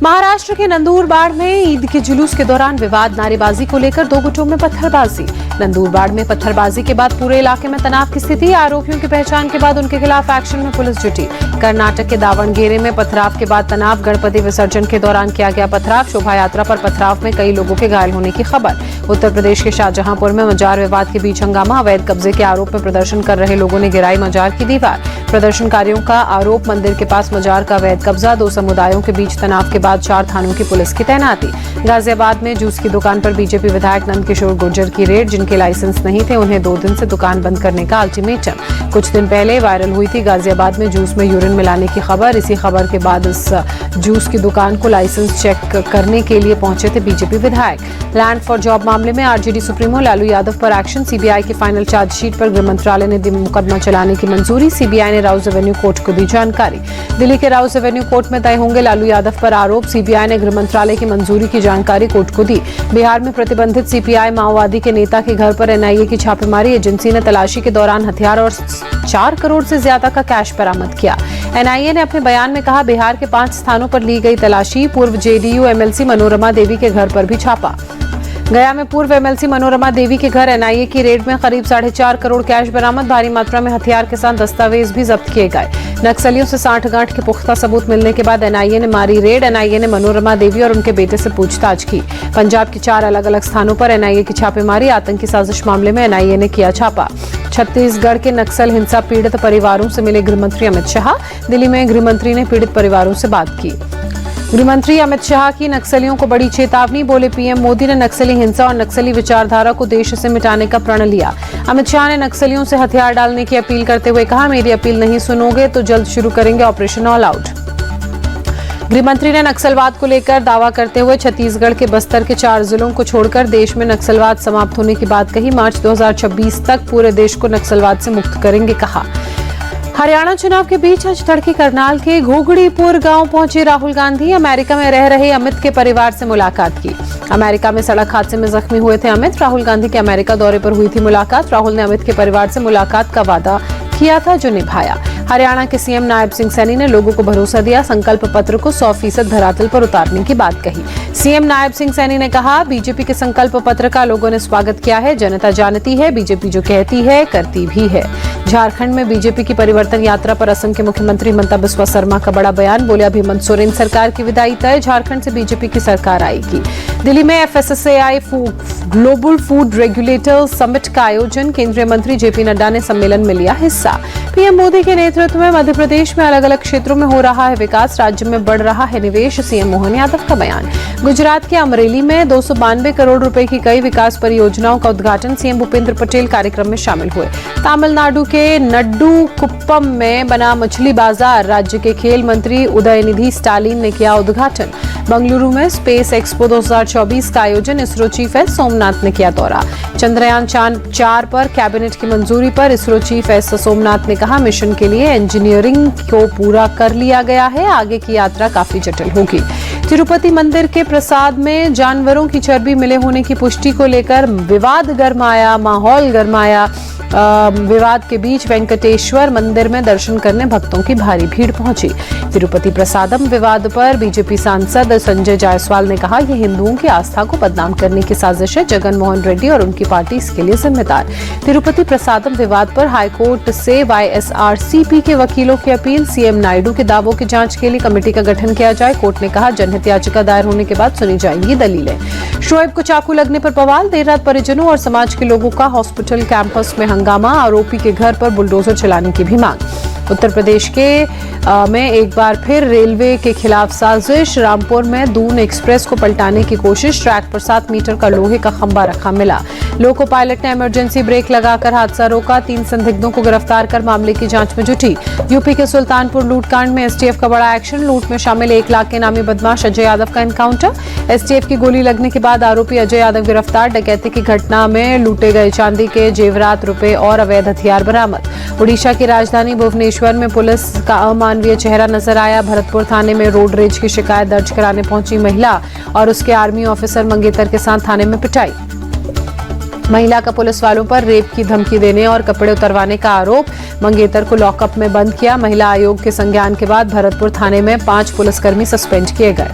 महाराष्ट्र के नंदुरबार में ईद के जुलूस के दौरान विवाद, नारेबाजी को लेकर दो गुटों में पत्थरबाजी। नंदुरबार में पत्थरबाजी के बाद पूरे इलाके में तनाव की स्थिति। आरोपियों की पहचान के बाद उनके खिलाफ एक्शन में पुलिस जुटी। कर्नाटक के दावणगेरे में पथराव के बाद तनाव, गणपति विसर्जन के दौरान किया गया पथराव। शोभा यात्रा पर पथराव में कई लोगों के घायल होने की खबर। उत्तर प्रदेश के शाहजहांपुर में मजार विवाद के बीच हंगामा। अवैध कब्जे के आरोप में प्रदर्शन कर रहे लोगों ने गिराई मजार की दीवार। प्रदर्शनकारियों का आरोप, मंदिर के पास मजार का अवैध कब्जा। दो समुदायों के बीच तनाव के बाद 4 थानों की पुलिस की तैनाती। गाजियाबाद में जूस की दुकान पर बीजेपी विधायक नंदकिशोर गुर्जर की रेड। जिनके लाइसेंस नहीं थे उन्हें 2 दिन से दुकान बंद करने का अल्टीमेटम। कुछ दिन पहले वायरल हुई थी गाजियाबाद में जूस में यूरिन मिलाने की खबर। इसी खबर के बाद इस जूस की दुकान को लाइसेंस चेक करने के लिए पहुंचे थे बीजेपी विधायक। लैंड फॉर जॉब मामले में आरजेडी सुप्रीमो लालू यादव पर एक्शन। सीबीआई की फाइनल चार्जशीट पर गृह मंत्रालय ने दी मुकदमा चलाने की मंजूरी। सीबीआई ने राउज एवेन्यू कोर्ट को दी जानकारी। दिल्ली के राउज एवेन्यू कोर्ट में तय होंगे लालू यादव पर आरोप। सीबीआई ने गृह मंत्रालय की मंजूरी की जानकारी कोर्ट को दी। बिहार में प्रतिबंधित सीपीआई माओवादी के नेता के घर पर एनआईए की छापेमारी। एजेंसी ने तलाशी के दौरान हथियार और 4 करोड़ से ज्यादा का कैश बरामद किया। एनआईए ने अपने बयान में कहा, बिहार के 5 स्थानों पर ली गई तलाशी। पूर्व जेडीयू एमएलसी मनोरमा देवी के घर पर भी छापा। गया में पूर्व एमएलसी मनोरमा देवी के घर एनआईए की रेड में करीब 4.5 करोड़ कैश बरामद। भारी मात्रा में हथियार के साथ दस्तावेज भी जब्त किए गए। नक्सलियों से 60 गांठ के पुख्ता सबूत मिलने के बाद एनआईए ने मारी रेड। एनआईए ने मनोरमा देवी और उनके बेटे से पूछताछ की। पंजाब के 4 अलग अलग स्थानों पर एनआईए की छापेमारी। आतंकी साजिश मामले में एनआईए ने किया छापा। छत्तीसगढ़ के नक्सल हिंसा पीड़ित परिवारों से मिले गृहमंत्री अमित शाह। दिल्ली में गृहमंत्री ने पीड़ित परिवारों से बात की। गृहमंत्री अमित शाह की नक्सलियों को बड़ी चेतावनी। बोले, पीएम मोदी ने नक्सली हिंसा और नक्सली विचारधारा को देश से मिटाने का प्रण लिया। अमित शाह ने नक्सलियों से हथियार डालने की अपील करते हुए कहा, मेरी अपील नहीं सुनोगे तो जल्द शुरू करेंगे ऑपरेशन ऑल आउट। गृहमंत्री ने नक्सलवाद को लेकर दावा करते हुए छत्तीसगढ़ के बस्तर के 4 जिलों को छोड़कर देश में नक्सलवाद समाप्त होने की बात कही। मार्च 2026 तक पूरे देश को नक्सलवाद से मुक्त करेंगे, कहा। हरियाणा चुनाव के बीच आज तड़के करनाल के घोगड़ीपुर गांव पहुंचे राहुल गांधी। अमेरिका में रह रहे अमित के परिवार से मुलाकात की। अमेरिका में सड़क हादसे में जख्मी हुए थे अमित। राहुल गांधी के अमेरिका दौरे पर हुई थी मुलाकात। राहुल ने अमित के परिवार से मुलाकात का वादा किया था, जो निभाया। हरियाणा के सीएम नायब सिंह सैनी ने लोगों को भरोसा दिया, संकल्प पत्र को 100% धरातल पर उतारने की बात कही। सीएम नायब सिंह सैनी ने कहा, बीजेपी के संकल्प पत्र का लोगों ने स्वागत किया है। जनता जानती है बीजेपी जो कहती है करती भी है। झारखंड में बीजेपी की परिवर्तन यात्रा पर असम के मुख्यमंत्री हिमंता बिस्वा शर्मा का बड़ा बयान। बोले, अभी हेमंत सोरेन सरकार की विदाई तय, झारखंड से बीजेपी की सरकार आएगी। दिल्ली में FSSAI global food regulator summit का आयोजन। केंद्रीय मंत्री जेपी नड्डा ने सम्मेलन में लिया हिस्सा। पीएम मोदी के नेतृत्व में मध्य प्रदेश में अलग अलग क्षेत्रों में हो रहा है विकास, राज्य में बढ़ रहा है निवेश, सीएम मोहन यादव का बयान। गुजरात के अमरेली में 292 करोड़ रुपए की कई विकास परियोजनाओं का उद्घाटन। सीएम भूपेंद्र पटेल कार्यक्रम में शामिल हुए। तमिलनाडु के नड्डूकुप्पम में बना मछली बाजार, राज्य के खेल मंत्री उदयनिधि स्टालिन ने किया उद्घाटन। बंगलुरु में स्पेस एक्सपो 2024 का आयोजन। इसरो चीफ एस सोमनाथ ने किया दौरा। चंद्रयान 4 पर कैबिनेट की मंजूरी पर इसरो चीफ एस सोमनाथ ने कहा, मिशन के लिए इंजीनियरिंग को पूरा कर लिया गया है, आगे की यात्रा काफी जटिल होगी। तिरुपति मंदिर के प्रसाद में जानवरों की चर्बी मिले होने की पुष्टि को लेकर विवाद गरमाया, माहौल गरमाया। विवाद के बीच वेंकटेश्वर मंदिर में दर्शन करने भक्तों की भारी भीड़ पहुंची। तिरुपति प्रसादम विवाद पर बीजेपी सांसद संजय जायसवाल ने कहा, यह हिंदुओं की आस्था को बदनाम करने की साजिश है। जगन मोहन रेड्डी और उनकी पार्टी इसके लिए जिम्मेदार। तिरुपति प्रसादम विवाद पर हाईकोर्ट से वाईएसआरसीपी के वकीलों की अपील। सीएम नायडू के दावों की जांच के लिए कमेटी का गठन किया जाए। कोर्ट ने कहा, जनहित याचिका दायर होने के बाद सुनी जाएंगी दलीलें। शोएब को चाकू लगने पर बवाल। देर रात परिजनों और समाज के लोगों का हॉस्पिटल कैंपस में हंगामा। आरोपी के घर पर बुलडोजर चलाने की भी मांग। उत्तर प्रदेश के में एक बार फिर रेलवे के खिलाफ साजिश। रामपुर में दून एक्सप्रेस को पलटाने की कोशिश। ट्रैक पर 7 मीटर का लोहे का खंभा रखा मिला। लोको पायलट ने इमरजेंसी ब्रेक लगाकर हादसा रोका। 3 संदिग्धों को गिरफ्तार कर मामले की जांच में जुटी। यूपी के सुल्तानपुर लूटकांड में एसटीएफ का बड़ा एक्शन। लूट में शामिल 1 लाख के नामी बदमाश अजय यादव का एनकाउंटर। एसटीएफ की गोली लगने के बाद आरोपी अजय यादव गिरफ्तार। डकैती की घटना में लूटे गए चांदी के जेवरात, रुपए और अवैध हथियार बरामद। उड़ीसा की राजधानी भुवनेश्वर में पुलिस का अमानवीय चेहरा नजर आया। भरतपुर थाने में रोड रेज की शिकायत दर्ज कराने पहुंची महिला और उसके आर्मी ऑफिसर मंगेतर के साथ थाने में पिटाई। महिला का पुलिस वालों पर रेप की धमकी देने और कपड़े उतरवाने का आरोप। मंगेतर को लॉकअप में बंद किया। महिला आयोग के संज्ञान के बाद भरतपुर थाने में 5 पुलिसकर्मी सस्पेंड किए गए।